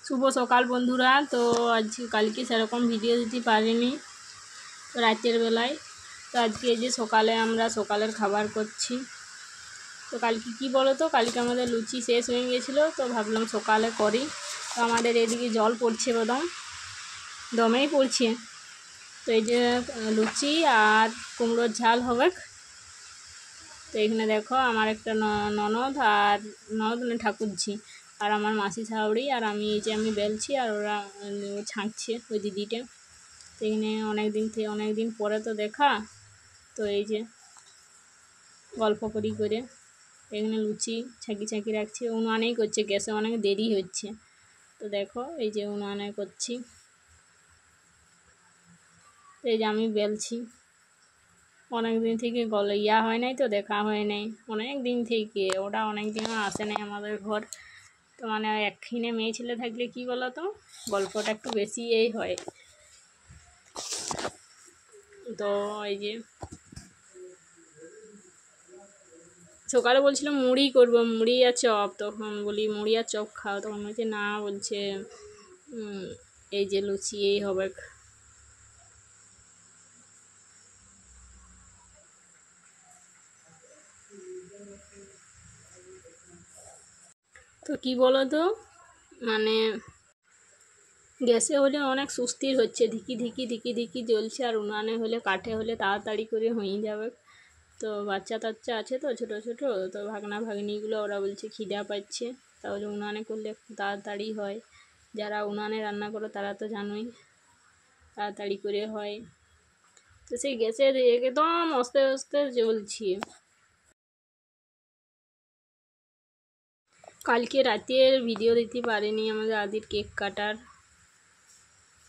শুভ সকাল বন্ধুরা। তো কালকে সেরকম ভিডিও দিতে পারিনি রাতের বেলায়। তো আজকে এই যে সকালে আমরা সকালের খাবার করছি। তো কালকে কি বলো তো, কালকে আমাদের লুচি শেষ হয়ে গেছিলো, তো ভাবলাম সকালে করি। তো আমাদের এদিকে জল পড়ছে, দমেই পড়ছে। তো এই যে লুচি আর কুমড়োর ঝাল হবে। তো এখানে দেখো আমার একটা ননদ মানে ঠাকুরঝি, আর আমার মাসি শাশুড়ি, আর আমি এই যে আমি বেলছি আর ওরা ছাঁকছে ওই দিদিটা। তো এখানে অনেক দিন পরে তো দেখা, তো এই যে গল্প করে এখানে লুচি ছাঁকি রাখছি। উনুয়ানেই করছে, গ্যাসে অনেক দেরি হচ্ছে। তো দেখো এই যে উনুয়ানে করছি। তো এই যে আমি বেলছি, অনেক দিন থেকে হয় নাই, তো দেখা হয় নাই অনেক দিন থেকে। ওটা অনেক দিনও আসে নাই আমাদের ঘর। তো মানে একখানে মেয়ে ছেলে থাকলে কি বলো তো, গল্পটা একটু বেশি হয়। তো এই যে সকালে বলছিলাম মুড়ি করবো, মুড়ি আর চপ। তখন বলি মুড়ি আর চপ খাও, তখন বলছে না, বলছে এই যে লুচি হবে। তো কি বলো তো, মানে গ্যাসে হলে অনেক সুস্থির হচ্ছে, ধিকি জ্বলছে, আর উনানে হলে কাঠে হলে তাড়াতাড়ি করে হয়ে যাবে। তো বাচ্চা টাচ্চা আছে তো ছোটো তো ভাগনিগুলো ওরা বলছে খিদা পাচ্ছে, তাহলে উনানে করলে একটু তাড়াতাড়ি হয়। যারা উনানে রান্না করো তারা তো জানোই তাড়াতাড়ি করে হয়। তো সেই গ্যাসের একদম আস্তে জ্বলছি। কালকে রাতের ভিডিও দিতে পারিনি আমাদের আদির কেক কাটার।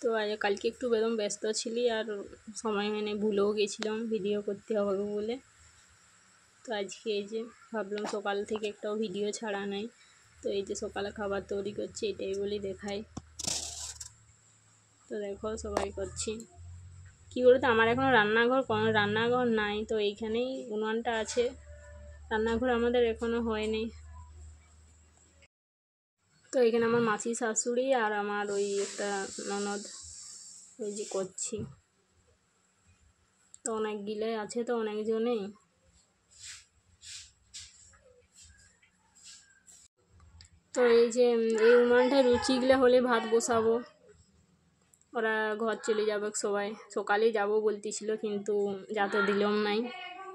তো কালকে একটু বেদম ব্যস্ত ছিলি, আর সময় হয়নি, ভুলেও গেছিলাম ভিডিও করতে হবে বলে। তো আজকে এই যে ভাবলাম সকাল থেকে একটাও ভিডিও ছাড়া নাই। তো এই যে সকালে খাবার তৈরি করছি, এটাই বলি দেখাই। তো দেখো সবাই করছি। কী বলতো, আমার এখনও রান্নাঘর নাই, তো এইখানেই উনুনটা আছে, রান্নাঘর আমাদের এখনও হয়নি। তো এখানে আমার মাসি শাশুড়ি আর আমার ওই একটা ননদ ওই যে করছি। তো অনেকগুলো আছে, তো অনেকজনেই। তো এই যে এই উনুনটায় লুচিগুলো হলে ভাত বসাবো, ওরা ঘর চলে যাবে সবাই। সকালেই যাবো বলতেছিল, কিন্তু যাতে দিলাম নাই,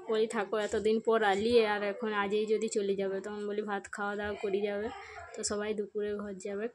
বলি থাকো এতদিন পর আলিয়ে, আর এখন আজই যদি চলে যাবে, তখন বলি ভাত খাওয়া দাওয়া করে যাবে। তো সবাই দুপুরে ঘর যাবে।